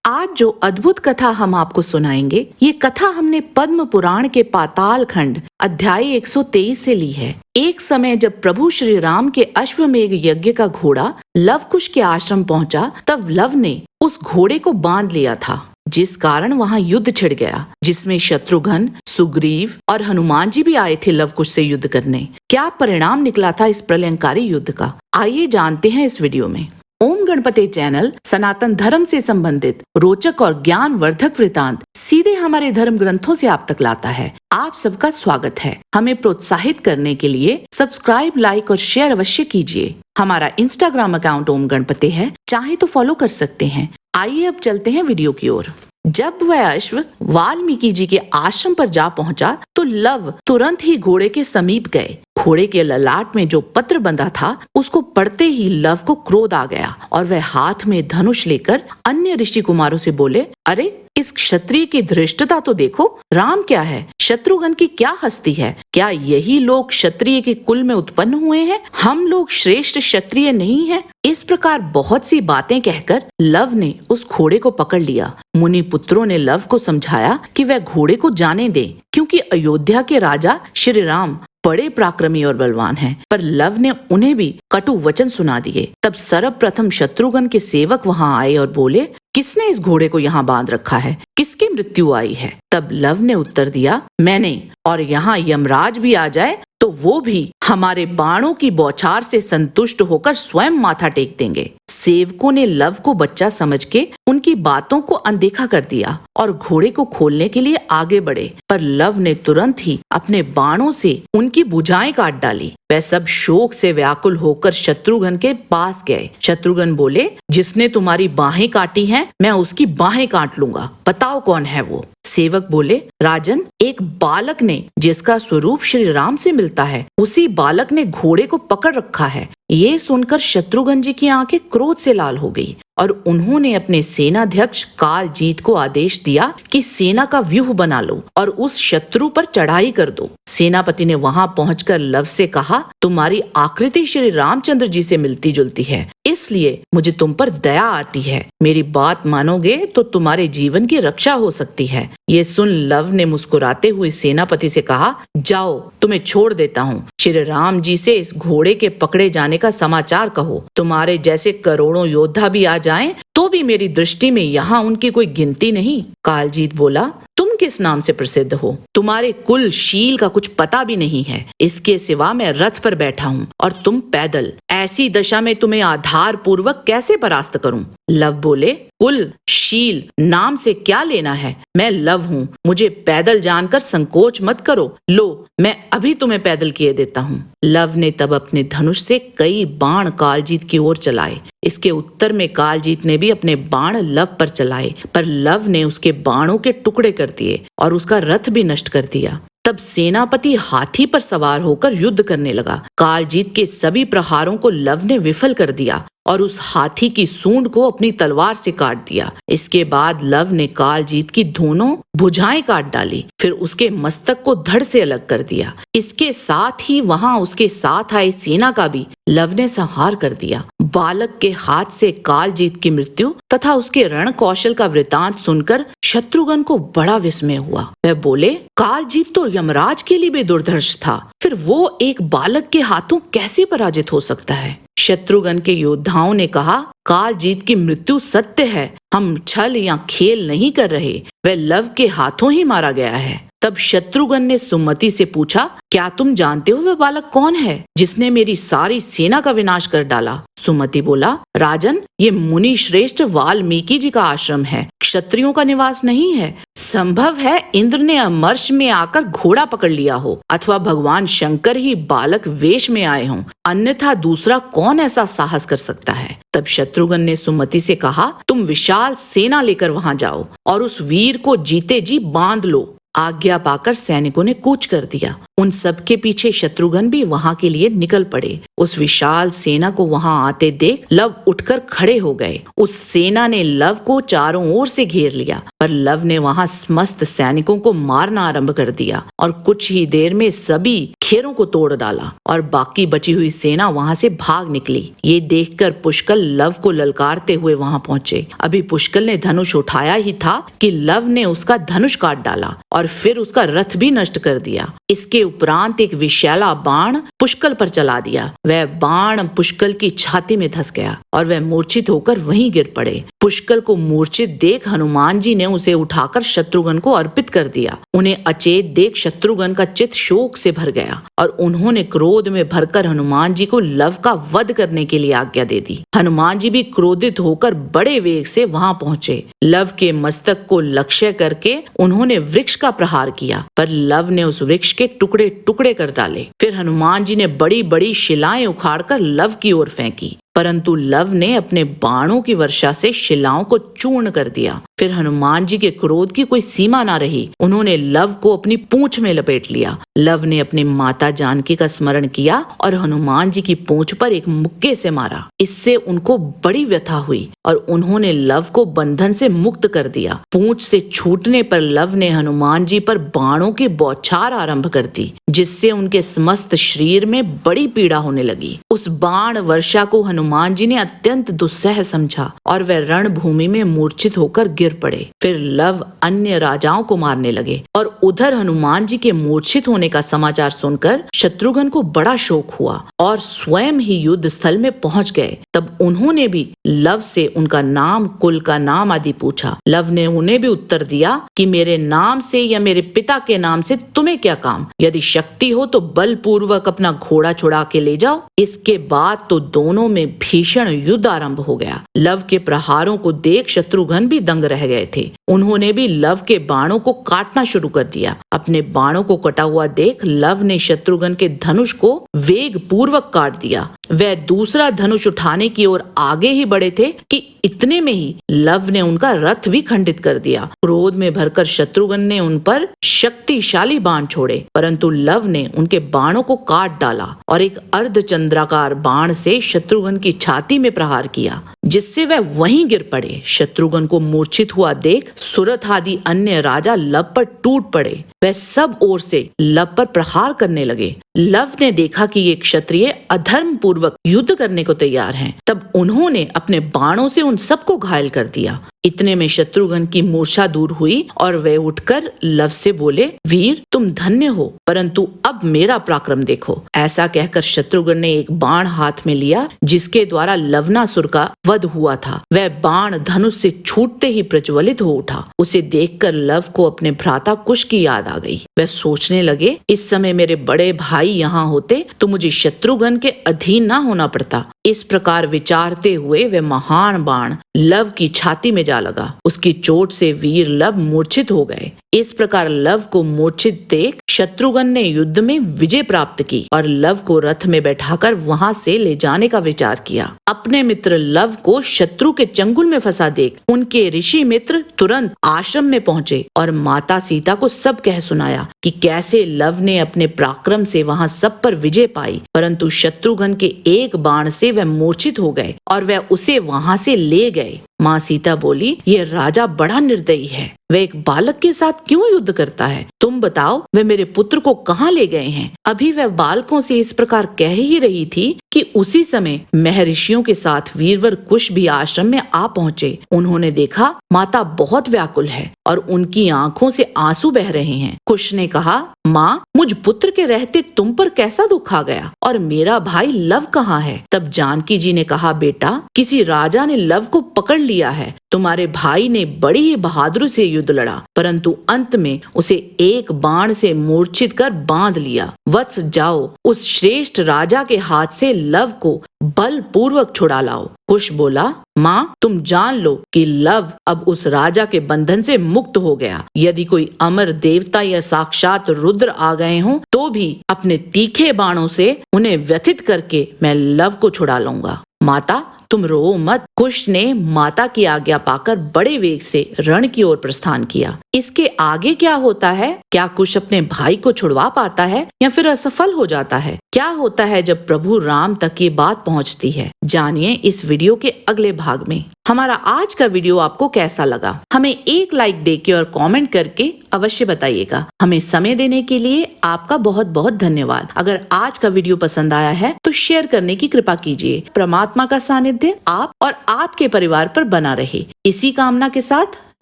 आज जो अद्भुत कथा हम आपको सुनाएंगे, ये कथा हमने पद्म पुराण के पाताल खंड अध्याय 123 से ली है। एक समय जब प्रभु श्री राम के अश्वमेघ यज्ञ का घोड़ा लवकुश के आश्रम पहुंचा, तब लव ने उस घोड़े को बांध लिया था, जिस कारण वहां युद्ध छिड़ गया, जिसमें शत्रुघ्न, सुग्रीव और हनुमान जी भी आए थे लवकुश से युद्ध करने। क्या परिणाम निकला था इस प्रलयंकारी युद्ध का, आइए जानते हैं इस वीडियो में। ओम गणपति चैनल सनातन धर्म से संबंधित रोचक और ज्ञान वर्धक वृतांत सीधे हमारे धर्म ग्रंथों से आप तक लाता है। आप सबका स्वागत है। हमें प्रोत्साहित करने के लिए सब्सक्राइब, लाइक और शेयर अवश्य कीजिए। हमारा इंस्टाग्राम अकाउंट ओम गणपति है, चाहे तो फॉलो कर सकते हैं। आइए अब चलते हैं वीडियो की ओर। जब वह अश्व वाल्मीकि जी के आश्रम पर जा पहुंचा, तो लव तुरंत ही घोड़े के समीप गए। घोड़े के ललाट में जो पत्र बंधा था, उसको पढ़ते ही लव को क्रोध आ गया और वह हाथ में धनुष लेकर अन्य ऋषि कुमारों से बोले, अरे इस क्षत्रिय की धृष्टता तो देखो। राम क्या है, शत्रुघ्न की क्या हस्ती है। क्या यही लोग क्षत्रिय के कुल में उत्पन्न हुए हैं? हम लोग श्रेष्ठ क्षत्रिय नहीं हैं? इस प्रकार बहुत सी बातें कहकर लव ने उस घोड़े को पकड़ लिया। मुनि पुत्रों ने लव को समझाया कि वह घोड़े को जाने दे, क्योंकि अयोध्या के राजा श्री राम बड़े पराक्रमी और बलवान हैं। पर लव ने उन्हें भी कटु वचन सुना दिए। तब सर्वप्रथम शत्रुघ्न के सेवक वहां आए और बोले, किसने इस घोड़े को यहाँ बांध रखा है? किसकी मृत्यु आई है? तब लव ने उत्तर दिया, मैंने। और यहाँ यमराज भी आ जाए तो वो भी हमारे बाणों की बौछार से संतुष्ट होकर स्वयं माथा टेक देंगे। सेवकों ने लव को बच्चा समझ के उनकी बातों को अनदेखा कर दिया और घोड़े को खोलने के लिए आगे बढ़े, पर लव ने तुरंत ही अपने बाणों से उनकी भुजाएं काट डाली। वह सब शोक से व्याकुल होकर शत्रुघ्न के पास गए। शत्रुघ्न बोले, जिसने तुम्हारी बाहें काटी हैं, मैं उसकी बाहें काट लूंगा। बताओ कौन है वो? सेवक बोले, राजन, एक बालक ने, जिसका स्वरूप श्री राम से मिलता है, उसी बालक ने घोड़े को पकड़ रखा है। ये सुनकर शत्रुघ्न जी की आंखें क्रोध से लाल हो गई और उन्होंने अपने सेनाध्यक्ष कालजीत को आदेश दिया कि सेना का व्यूह बना लो और उस शत्रु पर चढ़ाई कर दो। सेनापति ने वहां पहुंचकर लव से कहा, तुम्हारी आकृति श्री रामचंद्र जी से मिलती जुलती है, इसलिए मुझे तुम पर दया आती है। मेरी बात मानोगे तो तुम्हारे जीवन की रक्षा हो सकती है। ये सुन लव ने मुस्कुराते हुए सेनापति से कहा, जाओ, तुम्हें छोड़ देता हूँ। श्री राम जी से इस घोड़े के पकड़े जाने का समाचार कहो। तुम्हारे जैसे करोड़ों योद्धा भी आ जाएं तो भी मेरी दृष्टि में यहाँ उनकी कोई गिनती नहीं। कालजीत बोला, तुम किस नाम से प्रसिद्ध हो? तुम्हारे कुल शील का कुछ पता भी नहीं है। इसके सिवा मैं रथ पर बैठा हूँ और तुम पैदल। ऐसी दशा में तुम्हें आधार पूर्वक कैसे परास्त करूं? लव बोले, कुल शील नाम से क्या लेना है? मैं लव हूँ, मुझे पैदल जानकर संकोच मत करो। लो, मैं अभी तुम्हें पैदल किए देता हूँ। लव ने तब अपने धनुष से कई बाण कालजीत की ओर चलाए। इसके उत्तर में कालजीत ने भी अपने बाण लव पर चलाए, पर लव ने उसके बाणों के टुकड़े कर दिए और उसका रथ भी नष्ट कर दिया। तब सेनापति हाथी पर सवार होकर युद्ध करने लगा। कालजीत के सभी प्रहारों को लव ने विफल कर दिया और उस हाथी की सूंड को अपनी तलवार से काट दिया। इसके बाद लव ने कालजीत की दोनों भुजाएं काट डाली, फिर उसके मस्तक को धड़ से अलग कर दिया। इसके साथ ही वहां उसके साथ आई सेना का भी लव ने संहार कर दिया। बालक के हाथ से कालजीत की मृत्यु तथा उसके रण कौशल का वृतांत सुनकर शत्रुघ्न को बड़ा विस्मय हुआ। वह बोले, कालजीत तो यमराज के लिए भी दुर्धर्ष था, फिर वो एक बालक के हाथों कैसे पराजित हो सकता है? शत्रुघ्न के योद्धाओं ने कहा, कालजीत की मृत्यु सत्य है, हम छल या खेल नहीं कर रहे, वह लव के हाथों ही मारा गया है। तब शत्रुघ्न ने सुमति से पूछा, क्या तुम जानते हो वह बालक कौन है जिसने मेरी सारी सेना का विनाश कर डाला? सुमति बोला, राजन, ये मुनि श्रेष्ठ वाल्मीकि जी का आश्रम है, क्षत्रियों का निवास नहीं है। संभव है इंद्र ने अमर्ष में आकर घोड़ा पकड़ लिया हो, अथवा भगवान शंकर ही बालक वेश में आए हों, अन्यथा दूसरा कौन ऐसा साहस कर सकता है? तब शत्रुघ्न ने सुमति से कहा, तुम विशाल सेना लेकर वहां जाओ और उस वीर को जीते जी बांध लो। आज्ञा पाकर सैनिकों ने कूच कर दिया। उन सब के पीछे शत्रुघ्न भी वहां के लिए निकल पड़े। उस विशाल सेना को वहां आते देख लव उठकर खड़े हो गए। उस सेना ने लव को चारों ओर से घेर लिया, पर लव ने वहां समस्त सैनिकों को मारना आरंभ कर दिया और कुछ ही देर में सभी खेरों को तोड़ डाला और बाकी बची हुई सेना वहां से भाग निकली। ये देखकर पुष्कल लव को ललकारते हुए वहां पहुंचे। अभी पुष्कल ने धनुष उठाया ही था कि लव ने उसका धनुष काट डाला और फिर उसका रथ भी नष्ट कर दिया। इसके उपरांत एक विषैला बाण पुष्कल पर चला दिया। वह बाण पुष्कल की छाती में धंस गया और वह मूर्छित होकर वहीं गिर पड़े। पुष्कल को मूर्छित देख हनुमान जी ने उसे उठाकर शत्रुघ्न को अर्पित कर दिया। उन्हें अचेत देख शत्रुघ्न का चित्त शोक से भर गया और उन्होंने क्रोध में भरकर हनुमान जी को लव का वध करने के लिए आज्ञा दे दी। हनुमान जी भी क्रोधित होकर बड़े वेग से वहां पहुंचे। लव के मस्तक को लक्ष्य करके उन्होंने वृक्ष का प्रहार किया, पर लव ने उस वृक्ष के टुकड़े टुकड़े कर डाले। फिर हनुमान जी ने बड़ी बड़ी शिलाएं उखाड़कर लव की ओर फेंकी, परंतु लव ने अपने बाणों की वर्षा से शिलाओं को चूर्ण कर दिया। फिर हनुमान जी के क्रोध की कोई सीमा न रही। उन्होंने लव को अपनी पूंछ में लपेट लिया। लव ने अपनी माता जानकी का स्मरण किया और हनुमान जी की पूंछ पर एक मुक्के से मारा। इससे उनको बड़ी व्यथा हुई और उन्होंने लव को बंधन से मुक्त कर दिया। पूंछ से छूटने पर लव ने हनुमान जी पर बाणों की बौछार आरंभ कर दी, जिससे उनके समस्त शरीर में बड़ी पीड़ा होने लगी। उस बाण वर्षा को हनुमान जी ने अत्यंत दुस्सह समझा और वह रणभूमि में मूर्छित होकर गिर पड़े। फिर लव अन्य राजाओं को मारने लगे और उधर हनुमान जी के मूर्छित होने का समाचार सुनकर शत्रुघ्न को बड़ा शोक हुआ और स्वयं ही युद्ध स्थल में पहुंच गए। तब उन्होंने भी लव से उनका नाम, कुल का नाम आदि पूछा। लव ने उन्हें भी उत्तर दिया कि मेरे नाम से या मेरे पिता के नाम से तुम्हें क्या काम? यदि शक्ति हो तो बलपूर्वक अपना घोड़ा छुड़ा के ले जाओ। इसके बाद तो दोनों में भीषण युद्ध आरंभ हो गया। लव के प्रहारों को देख शत्रुघ्न भी दंग रह गए थे। उन्होंने भी लव के बाणों को काटना शुरू कर दिया। अपने बाणों को कटा हुआ देख लव ने शत्रुघ्न के धनुष को वेग पूर्वक काट दिया। वह दूसरा धनुष उठाने की ओर आगे ही बढ़े थे कि इतने में ही लव ने उनका रथ भी खंडित कर दिया। क्रोध में भरकर शत्रुघ्न ने उन पर शक्तिशाली बाण छोड़े, परंतु लव ने उनके बाणों को काट डाला और एक अर्धचंद्राकार बाण से शत्रुघ्न की छाती में प्रहार किया, जिससे वह वहीं गिर पड़े। शत्रुघ्न को मूर्छित हुआ देख सुरथ आदि अन्य राजा लव पर टूट पड़े। वह सब ओर से लव पर प्रहार करने लगे। लव ने देखा कि ये क्षत्रिय अधर्म पूर्वक युद्ध करने को तैयार हैं। तब उन्होंने अपने बाणों से उन सबको घायल कर दिया। इतने में शत्रुघ्न की मूर्छा दूर हुई और वे उठकर लव से बोले, वीर तुम धन्य हो, परंतु अब मेरा पराक्रम देखो। ऐसा कहकर शत्रुघ्न ने एक बाण हाथ में लिया, जिसके द्वारा लवनासुर का वध हुआ था। वह बाण धनुष से छूटते ही प्रज्वलित हो उठा। उसे देखकर लव को अपने भ्राता कुश की याद आ गई। वह सोचने लगे, इस समय मेरे बड़े भाई यहाँ होते तो मुझे शत्रुघ्न के अधीन न होना पड़ता। इस प्रकार विचारते हुए वे महान बाण लव की छाती में जा लगा। उसकी चोट से वीर लव मूर्छित हो गए। इस प्रकार लव को मूर्छित देख शत्रुघ्न ने युद्ध में विजय प्राप्त की और लव को रथ में बैठाकर वहां से ले जाने का विचार किया। अपने मित्र लव को शत्रु के चंगुल में फंसा देख उनके ऋषि मित्र तुरंत आश्रम में पहुंचे और माता सीता को सब कह सुनाया कि कैसे लव ने अपने पराक्रम से वहां सब पर विजय पाई, परंतु शत्रुघ्न के एक बाण से वह मूर्छित हो गए और वह उसे वहां से ले गए। माँ सीता बोली, ये राजा बड़ा निर्दयी है। वह एक बालक के साथ क्यों युद्ध करता है? तुम बताओ, वे मेरे पुत्र को कहाँ ले गए हैं? अभी वह बालकों से इस प्रकार कह ही रही थी कि उसी समय महर्षियों के साथ वीरवर कुश भी आश्रम में आ पहुँचे। उन्होंने देखा माता बहुत व्याकुल है और उनकी आंखों से आंसू बह रहे हैं। कुश ने कहा, माँ मुझ पुत्र के रहते तुम पर कैसा दुख आ गया और मेरा भाई लव कहाँ है? तब जानकी जी ने कहा, बेटा किसी राजा ने लव को पकड़ लिया है। तुम्हारे भाई ने बड़ी ही बहादुरी से युद्ध लड़ा, परंतु अंत में उसे एक बाण से मूर्छित कर बांध लिया। वत्स जाओ, उस श्रेष्ठ राजा के हाथ से लव को बल पूर्वक छुड़ा लाओ। कुश बोला, माँ तुम जान लो कि लव अब उस राजा के बंधन से मुक्त हो गया। यदि कोई अमर देवता या साक्षात रुद्र आ गए हों तो भी अपने तीखे बाणों से उन्हें व्यथित करके मैं लव को छुड़ा लूंगा। माता तुम रो मत, कुश ने माता की आज्ञा पाकर बड़े वेग से रण की ओर प्रस्थान किया। इसके आगे क्या होता है? क्या कुश अपने भाई को छुड़वा पाता है या फिर असफल हो जाता है? क्या होता है जब प्रभु राम तक ये बात पहुंचती है? जानिए इस वीडियो के अगले भाग में। हमारा आज का वीडियो आपको कैसा लगा? हमें एक लाइक देके और कमेंट करके अवश्य बताइएगा। हमें समय देने के लिए आपका बहुत बहुत धन्यवाद। अगर आज का वीडियो पसंद आया है तो शेयर करने की कृपा कीजिए। परमात्मा का सानिध्य आप और आपके परिवार पर बना रहे, इसी कामना के साथ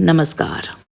नमस्कार।